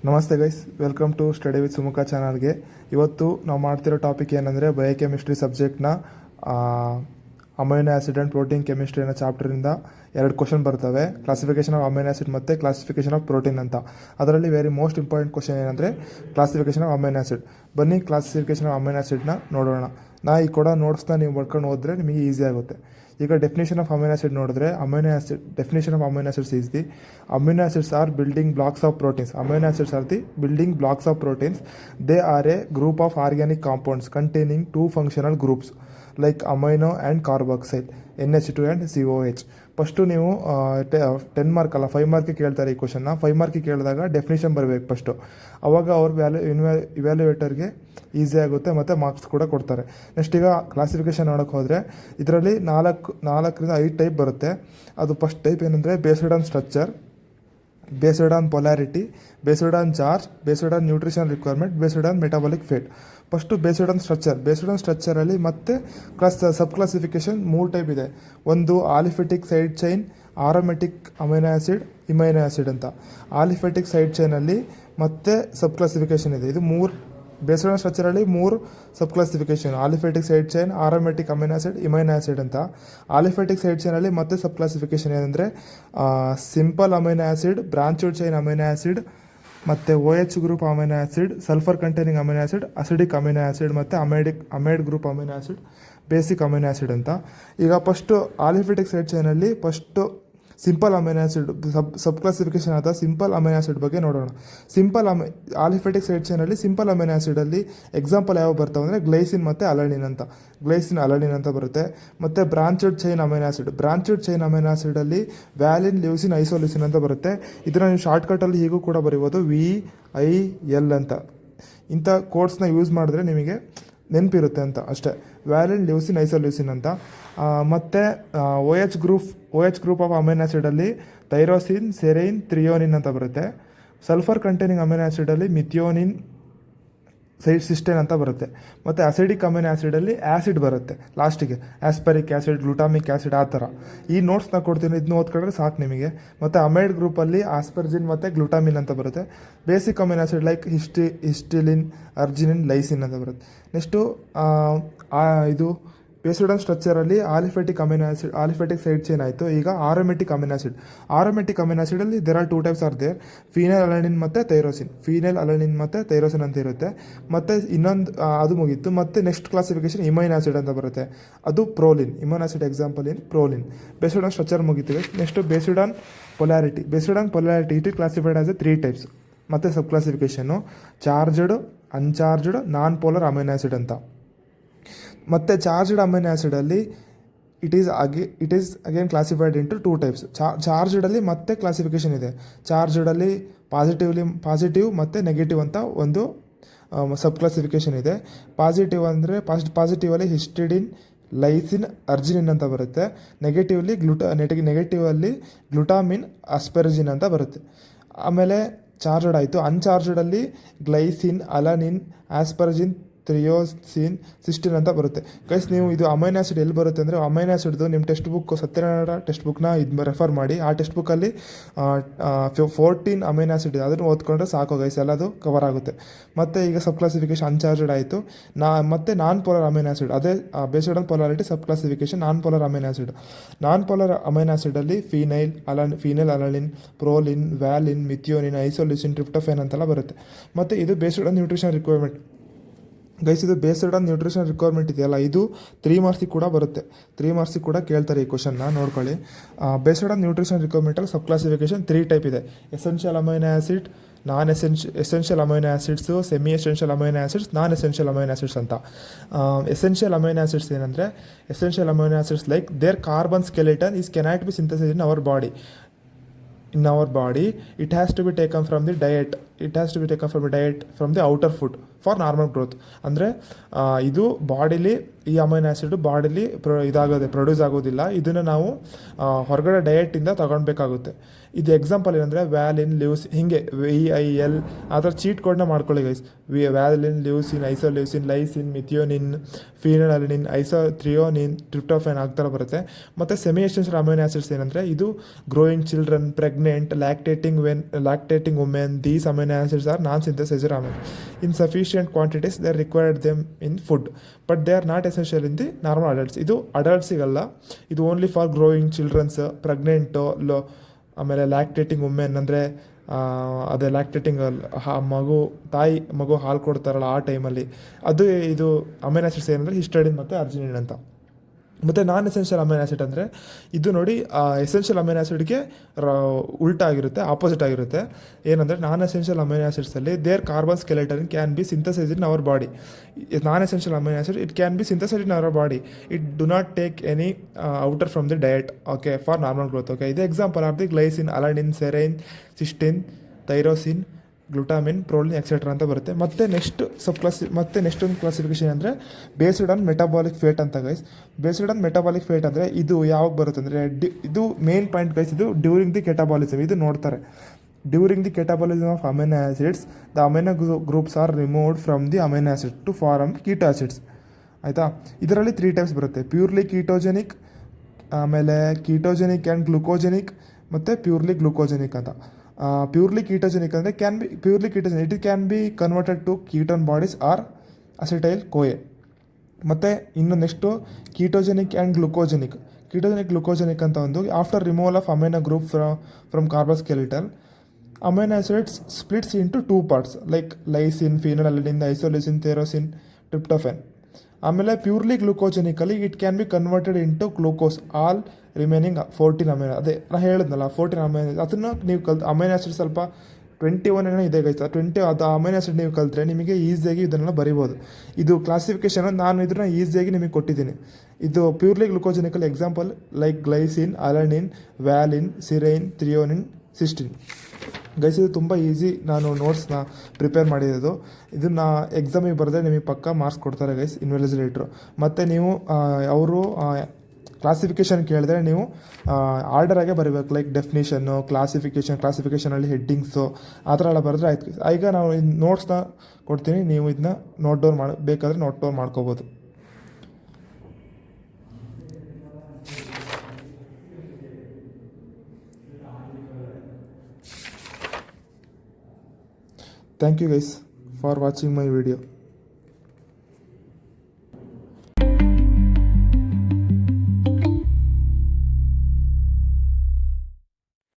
ನಮಸ್ತೆ guys, welcome to study with Sumukha ಚಾನಲ್ಗೆ. ಇವತ್ತು ನಾವು ಮಾಡ್ತಿರೋ ಟಾಪಿಕ್ ಏನಂದರೆ ಬಯೋಕೆಮಿಸ್ಟ್ರಿ ಸಬ್ಜೆಕ್ಟ್ನ amino acid and protein chemistry ಅನ್ನೋ ಚಾಪ್ಟರಿಂದ 2 ಕ್ವಶನ್ ಬರ್ತವೆ. ಕ್ಲಾಸಿಫಿಕೇಷನ್ ಆಫ್ ಅಮೈನೋ ಆ್ಯಸಿಡ್ ಮತ್ತು ಕ್ಲಾಸಿಫಿಕೇಷನ್ ಆಫ್ ಪ್ರೋಟೀನ್ ಅಂತ. ಅದರಲ್ಲಿ ವೆರಿ ಮೋಸ್ಟ್ ಇಂಪಾರ್ಟೆಂಟ್ ಕ್ವಶನ್ ಏನಂದರೆ ಕ್ಲಾಸಿಫಿಕೇಷನ್ ಆಫ್ ಅಮೈನೋ ಆ್ಯಸಿಡ್. ಬನ್ನಿ ಕ್ಲಾಸಿಫಿಕೇಷನ್ ಆಫ್ ಅಮೈನೋ ಆ್ಯಸಿಡ್ನ ನೋಡೋಣ. ನಾ ಈ ಕೊಡೋ ನೋಟ್ಸ್ನ ನೀವು ಬರ್ಕೊಂಡು ಹೋದರೆ ನಿಮಗೆ ಈಸಿ ಆಗುತ್ತೆ. ಈಗ ಡೆಫಿನೇಷನ್ ಆಫ್ ಅಮೈನೋ ಆ್ಯಸಿಡ್ ನೋಡಿದ್ರೆ, amino acid definition of amino acids is the amino acids are building blocks of proteins. Amino acids are the building blocks of proteins. They are a group of organic compounds containing 2 functional groups like amino and carboxyl, NH2 and COH. First ನೀವು 10 mark ಅಲ್ಲ 5 ಮಾರ್ಕಿಗೆ ಕೇಳ್ತಾರೆ ಈ ಕ್ವಶನ್ನ. 5 ಮಾರ್ಕಿಗೆ ಕೇಳಿದಾಗ definition ಬರಬೇಕು first. ಅವಾಗ ಅವ್ರ ಇವ್ಯಾಲ್ಯೂಯೇಟರ್ಗೆ easy ಆಗುತ್ತೆ ಮತ್ತು ಮಾರ್ಕ್ಸ್ ಕೂಡ ಕೊಡ್ತಾರೆ. ನೆಕ್ಸ್ಟ್ ಈಗ ಕ್ಲಾಸಿಫಿಕೇಷನ್ ನೋಡೋಕ್ಕೆ ಹೋದರೆ ಇದರಲ್ಲಿ 4ರಿಂದ 5 ಟೈಪ್ ಬರುತ್ತೆ. ಅದು ಫಸ್ಟ್ ಟೈಪ್ ಏನಂದರೆ based on structure, based on polarity, based on charge, based on nutrition requirement, based on metabolic fate. First based on structure. Based on ಸ್ಟ್ರಕ್ಚರಲ್ಲಿ ಮತ್ತೆ ಸಬ್ ಕ್ಲಾಸಿಫಿಕೇಷನ್ 3 ಟೈಪ್ ಇದೆ. ಒಂದು aliphatic side chain, aromatic amino acid, imino acid ಅಂತ. Aliphatic side ಚೈನಲ್ಲಿ ಮತ್ತೆ sub classification ಇದೆ. ಇದು 3 based on ಸ್ಟ್ರಕ್ಚರಲ್ಲಿ 3 sub classification: aliphatic side chain, aromatic amino acid, imino acid ಅಂತ. ಆಲಿಫೆಟಿಕ್ ಸೈಡ್ ಚೈನಲ್ಲಿ ಮತ್ತೆ ಸಬ್ ಕ್ಲಾಸಿಫಿಕೇಷನ್ ಏನಂದರೆ simple amino acid, branched chain amino acid, ಮತ್ತು OH group amino acid, sulphur containing amino acid, acidic amino acid ಮತ್ತು amide group amino acid, basic amino acid ಅಂತ. ಈಗ first aliphatic side ಚೈನಲ್ಲಿ first simple amino acid sub classification ಆದ simple amino acid ಬಗ್ಗೆ ನೋಡೋಣ. ಆಲಿಫೆಟಿಕ್ side ಚೈನಲ್ಲಿ simple amino ಆ್ಯಸಿಡಲ್ಲಿ example ಯಾವ ಬರ್ತಾವೆ ಅಂದರೆ ಗ್ಲೈಸಿನ್ ಮತ್ತು ಅಲನಿನ್ ಅಂತ. ಗ್ಲೈಸಿನ್, ಅಲನಿನ್ ಅಂತ ಬರುತ್ತೆ. ಮತ್ತು branched chain amino acid. Branched chain amino ಆ್ಯಸಿಡಲ್ಲಿ ವ್ಯಾಲಿನ್, ಲ್ಯೂಸಿನ್, ಐಸೋಲ್ಯೂಸಿನ್ ಅಂತ ಬರುತ್ತೆ. ಇದನ್ನು ನೀವು ಶಾರ್ಟ್ಕಟ್ಟಲ್ಲಿ ಹೀಗೂ ಕೂಡ ಬರೀಬೋದು, VIL ಅಂತ. ಇಂಥ ಕೋಡ್ಸ್ನ ಯೂಸ್ ಮಾಡಿದ್ರೆ ನಿಮಗೆ ನೆನಪಿರುತ್ತೆ ಅಂತ ಅಷ್ಟೇ. ವ್ಯಾಲಿನ್, ಲ್ಯೂಸಿನ್, ಐಸೋಲ್ಯೂಸಿನ್ ಅಂತ. ಮತ್ತು OH ಗ್ರೂಪ್ ಆಫ್ ಅಮೈನೋ ಆ್ಯಸಿಡಲ್ಲಿ ಥೈರೋಸಿನ್, ಸೆರೈನ್, ಥ್ರಿಯೋನಿನ್ ಅಂತ ಬರುತ್ತೆ. ಸಲ್ಫರ್ ಕಂಟೈನಿಂಗ್ ಅಮೈನೋ ಆ್ಯಸಿಡಲ್ಲಿ ಮಿಥಿಯೋನಿನ್, ಸಿಸ್ಟೇನ್ ಅಂತ ಬರುತ್ತೆ. ಮತ್ತು ಅಸಿಡಿಕ್ ಅಮೈನೋ ಆ್ಯಸಿಡಲ್ಲಿ ಆ್ಯಸಿಡ್ ಬರುತ್ತೆ ಲಾಸ್ಟಿಗೆ, ಆಸ್ಪರಿಕ್ ಆ್ಯಸಿಡ್, ಗ್ಲುಟಾಮಿಕ್ ಆ್ಯಸಿಡ್, ಆ ಥರ. ಈ ನೋಟ್ಸ್ನ ಕೊಡ್ತೀನಿ, ಇದನ್ನ ಓದ್ಕೊಂಡ್ರೆ ಸಾಕು ನಿಮಗೆ. ಮತ್ತು ಅಮೈಡ್ ಗ್ರೂಪಲ್ಲಿ ಆಸ್ಪರ್ಜಿನ್ ಮತ್ತು ಗ್ಲುಟಾಮಿನ್ ಅಂತ ಬರುತ್ತೆ. Basic amino acid like histidine, arginine, lysine ಅಂತ ಬರುತ್ತೆ. ನೆಕ್ಸ್ಟು ಇದು ಬೇಸ್ಡ್ ಆನ್ ಸ್ಟ್ರಕ್ಚರಲ್ಲಿ aliphatic amino acid, aliphatic side chain ಆಯಿತು. ಈಗ aromatic amino acid. Aromatic amino ಆ್ಯಸಿಡಲ್ಲಿ there are 2 types are there: phenylalanine ಮತ್ತು ಥೈರೋಸಿನ್. ಫೀನೈಲ್ ಅಲನಿನ್ ಮತ್ತು ಥೈರೋಸಿನ್ ಅಂತ ಇರುತ್ತೆ. ಮತ್ತು ಇನ್ನೊಂದು ಅದು ಮುಗೀತು. ಮತ್ತು ನೆಕ್ಸ್ಟ್ ಕ್ಲಾಸಿಫಿಕೇಷನ್ ಇಮೈನೋ ಆ್ಯಸಿಡ್ ಅಂತ ಬರುತ್ತೆ. ಅದು ಪ್ರೋಲಿನ್. ಇಮೈನೋ ಆ್ಯಸಿಡ್ ಎಕ್ಸಾಂಪಲ್ ಏನು ಪ್ರೋಲಿನ್. ಬೇಸ್ಡ್ ಆನ್ ಸ್ಟ್ರಕ್ಚರ್ ಮುಗಿತೀವಿ. Next based on polarity. Based on polarity it is classified as a 3 types. ಮತ್ತು ಸಬ್ ಕ್ಲಾಸಿಫಿಕೇಷನ್ನು charged, uncharged, non polar amino acid ಅಂತ. ಮತ್ತು charged amino ಆ್ಯಸಿಡಲ್ಲಿ it is again classified into 2 types. ಚಾರ್ಜ್ಡಲ್ಲಿ ಮತ್ತೆ classification ಇದೆ. ಚಾರ್ಜ್ಡಲ್ಲಿ positive ಮತ್ತು ನೆಗೆಟಿವ್ ಅಂತ ಒಂದು ಸಬ್ ಕ್ಲಾಸಿಫಿಕೇಷನ್ ಇದೆ. ಪಾಸಿಟಿವಲ್ಲಿ ಹಿಸ್ಟಿಡಿನ್, ಲೈಸಿನ್, ಅರ್ಜಿನಿನ್ ಅಂತ ಬರುತ್ತೆ. ನೆಗೆಟಿವಲ್ಲಿ ಗ್ಲುಟಾಮಿನ್, ಅಸ್ಪೆರ್ಜಿನ್ ಅಂತ ಬರುತ್ತೆ. ಆಮೇಲೆ ಚಾರ್ಜ್ಡ್ ಆಯಿತು. ಅನ್ಚಾರ್ಜ್ಡಲ್ಲಿ ಗ್ಲೈಸಿನ್, ಅಲನಿನ್, ಆಸ್ಪರ್ಜಿನ್, ಥ್ರಿಯೋಸಿನ್, ಸಿಸ್ಟಿನ್ ಅಂತ ಬರುತ್ತೆ. ಗೈಸ್, ನೀವು ಇದು ಅಮೈನೋ ಆ್ಯಸಿಡ್ ಎಲ್ಲಿ ಬರುತ್ತೆ ಅಂದರೆ, ಅಮೈನೋ ಆ್ಯಸಿಡ್ದು ನಿಮ್ಮ ಟೆಕ್ಸ್ಟ್ ಬುಕ್ ಸತ್ಯನಾರಾಯಣ ಟೆಕ್ಸ್ಟ್ ಬುಕ್ನ ರೆಫರ್ ಮಾಡಿ. ಆ ಟೆಕ್ಸ್ಟ್ ಬುಕ್ಕಲ್ಲಿ 14 ಅಮೈನೋ ಆ್ಯಸಿಡ್ ಇದೆ. ಅದನ್ನು ಓದ್ಕೊಂಡ್ರೆ ಸಾಕು ಗೈಸ್, ಎಲ್ಲದು ಕವರ್ ಆಗುತ್ತೆ. ಮತ್ತು ಈಗ ಸಬ್ ಕ್ಲಾಸಿಫಿಕೇಷನ್ ಅನ್ಚಾರ್ಜ್ಡ್ ಆಯಿತು. ಮತ್ತು ನಾನ್ ಪೋಲರ್ ಅಮೈನೋ ಆ್ಯಸಿಡ್, ಅದೇ based on polarity sub classification non polar amino acid. Non polar amino ಆ್ಯಸಿಡಲ್ಲಿ phenylalanine, proline, valine, methionine, isoleucine, tryptophan ಅಂತೆಲ್ಲ ಬರುತ್ತೆ. ಮತ್ತು ಇದು based on nutrition requirement. Guys, ಇದು ಬೇಸ್ಡ್ ಆನ್ ನ್ಯೂಟ್ರಿಷನ್ ರಿಕ್ವೈರ್ಮೆಂಟ್ ಇದೆಯಲ್ಲ, ಇದು 3 ಮಾರ್ಕ್ಸಿಗೆ ಕೂಡ ಬರುತ್ತೆ. 3 ಮಾರ್ಕ್ಸಿಗೆ ಕೂಡ ಕೇಳ್ತಾರೆ ಈ ಕ್ವಶನ್ನ, ನೋಡ್ಕೊಳ್ಳಿ. ಬೇಸ್ಡ್ ಆನ್ ನ್ಯೂಟ್ರಿಷನ್ ರಿಕ್ವೈರ್ಮೆಂಟಲ್ಲಿ ಸಬ್ ಕ್ಲಾಸಿಫಿಕೇಷನ್ 3 ಟೈಪ್ ಇದೆ: essential amino acid, essential amino acids, semi essential amino acids, non essential amino acids ಅಂತ. ಎಸೆನ್ಷಿಯಲ್ ಅಮೈನೋ ಆ್ಯಸಿಡ್ಸ್ ಏನಂದರೆ, essential amino acids like their carbon skeleton is cannot be synthesized in our body. It has to be taken from the diet. From the outer food for normal growth. ಅಂದರೆ ಇದು ಬಾಡಿಲಿ, ಈ amino acid ಬಾಡಿಲಿ produce ಆಗೋದಿಲ್ಲ. ಇದನ್ನು ನಾವು ಹೊರಗಡೆ ಡಯೆಟಿಂದ ತಗೊಳ್ಬೇಕಾಗುತ್ತೆ. ಇದು example ಏನಂದರೆ valine, leucine, ಹೀಗೆ VIL ಆ ಥರ ಚೀಟ್ ಕೋಡ್ನ ಮಾಡ್ಕೊಳ್ಳಿ guys. Valine, leucine, isoleucine, lysine, methionine, phenylalanine, threonine, tryptophan ಆಗ್ತಾ ಬರುತ್ತೆ. ಮತ್ತು ಸೆಮಿ ಎಸೆನ್ಷಿಯಲ್ ಅಮೈನೋ ಆ್ಯಸಿಡ್ಸ್ ಏನಂದರೆ, ಇದು growing children, pregnant, lactating women, these amino amino acids are non-synthesized amino. In sufficient quantities, they required them in food, but they are not essential in the normal adults. ಇದು ಅಡಲ್ಟ್ಸಿಗಲ್ಲ, ಇದು only for growing childrens, pregnant, ಆಮೇಲೆ lactating women, ಅಂದರೆ ಅದೇ lactating ಮಗು ಹಾಲು ಕೊಡ್ತಾರಲ್ಲ ಆ ಟೈಮಲ್ಲಿ, ಅದು ಇದು ಅಮೈನೋ ಆಸಿಡ್ಸ್ ಏನಂದರೆ ಹಿಸ್ಟಡಿನ್ ಮತ್ತು ಅರ್ಜಿನಿನ್ ಅಂತ. ಮತ್ತು ನಾನ್ ಎಸೆನ್ಷಿಯಲ್ ಅಮೈನೋ ಆಸಿಡ್ ಅಂದರೆ ಇದು ನೋಡಿ, ಎಸೆನ್ಷಿಯಲ್ ಅಮೈನೋ ಆಸಿಡ್ಗೆ ಉಲ್ಟಾ ಆಗಿರುತ್ತೆ, ಆಪೋಸಿಟ್ ಆಗಿರುತ್ತೆ. ಏನಂದರೆ ನಾನ್ ಎಸೆನ್ಷಿಯಲ್ ಅಮೈನೋ ಆಸಿಡ್ಸಲ್ಲಿ their carbon skeleton can be synthesize in our body. Non essential amino acid it can be synthesize in our body. It do not take any outer from the diet, okay, for normal growth. Okay, ಇದು example of the glycine, alanine, serine, cystine, tyrosine, glutamine, proline etcetera ಅಂತ ಬರುತ್ತೆ. ಮತ್ತು next ಒಂದು classification ಅಂದರೆ based on metabolic fate ಅಂತ guys. Based on metabolic fate ಅಂದರೆ ಇದು ಯಾವಾಗ ಬರುತ್ತೆ ಅಂದರೆ ಇದು ಮೇನ್ ಪಾಯಿಂಟ್ ಗೈಸ್, ಇದು ಡ್ಯೂರಿಂಗ್ ದಿ ಕೆಟಬಾಲಿಸಮ್. ಇದು ನೋಡ್ತಾರೆ, during the catabolism of amino acids the amino groups are removed from the amino acid to form keto acids. ಆಯಿತಾ, ಇದರಲ್ಲಿ 3 ಟೈಪ್ಸ್ ಬರುತ್ತೆ: ಪ್ಯೂರ್ಲಿ ಕೀಟೋಜೆನಿಕ್, ಆಮೇಲೆ ಕೀಟೋಜೆನಿಕ್ ಆ್ಯಂಡ್ ಗ್ಲುಕೋಜೆನಿಕ್, ಮತ್ತು ಪ್ಯೂರ್ಲಿ ಗ್ಲುಕೋಜೆನಿಕ್ ಅಂತ. ಪ್ಯೂರ್ಲಿ ಕೀಟೋಜೆನಿಕ್ ಅಂದರೆ it can be converted to ketone bodies or acetyl CoA. ಮತ್ತು ಇನ್ನು next ketogenic and glucogenic ಅಂತ ಒಂದು, after removal of amino group from carbon skeleton, amino acids splits into 2 parts like lysine, phenylalanine, isoleucine, tyrosine, tryptophan. ಆಮೇಲೆ purely ಗ್ಲುಕೋಜೆನಿಕಲ್ಲಿ it can be converted into glucose all remaining 14 amino. ಅದೇ ನಾನು ಹೇಳಿದ್ನಲ್ಲ 14 amino, ಅದನ್ನು ನೀವು amino acid ಸ್ವಲ್ಪ 21 ಏನೋ ಇದೆ ಗೈಸ್. 20 ಅದು ಅಮೈನೋ ಆಸಿಡ್ ನೀವು ಕಲಿತ್ರೆ ನಿಮಗೆ ಈಸಿಯಾಗಿ ಇದನ್ನೆಲ್ಲ ಬರಿಬೋದು. ಇದು ಕ್ಲಾಸಿಫಿಕೇಷನ್ ನಾನು ಇದನ್ನ ಈಸಿಯಾಗಿ ನಿಮಗೆ ಕೊಟ್ಟಿದ್ದೀನಿ. ಇದು purely glucogenical example like glycine, alanine, valine, serine, threonine, cysteine. Guys ಇದು ತುಂಬ ಈಸಿ, ನಾನು ನೋಟ್ಸ್ನ ಪ್ರಿಪೇರ್ ಮಾಡಿರೋದು. ಇದನ್ನು ಎಕ್ಸಾಮಿಗೆ ಬರೆದ್ರೆ ನಿಮಗೆ ಪಕ್ಕ ಮಾರ್ಕ್ಸ್ ಕೊಡ್ತಾರೆ ಗೈಸ್, ಇನ್ವಿಜಿಲೇಟ್ರು. ಮತ್ತು ನೀವು ಅವರು ಕ್ಲಾಸಿಫಿಕೇಷನ್ ಕೇಳಿದ್ರೆ ನೀವು ಆರ್ಡರಾಗೆ ಬರೀಬೇಕು, ಲೈಕ್ ಡೆಫಿನಿಷನ್ನು, ಕ್ಲಾಸಿಫಿಕೇಷನಲ್ಲಿ ಹೆಡ್ಡಿಂಗ್ಸು ಆ ಥರ ಎಲ್ಲ ಬರೆದ್ರೆ ಆಯ್ತು. ಈಗ ನಾವು ನೋಟ್ಸ್ನ ಕೊಡ್ತೀನಿ, ನೀವು ಇದನ್ನ ಬೇಕಾದರೆ ನೋಟ್ ಡೌನ್ ಮಾಡ್ಕೋಬೋದು. Thank you guys for watching my video.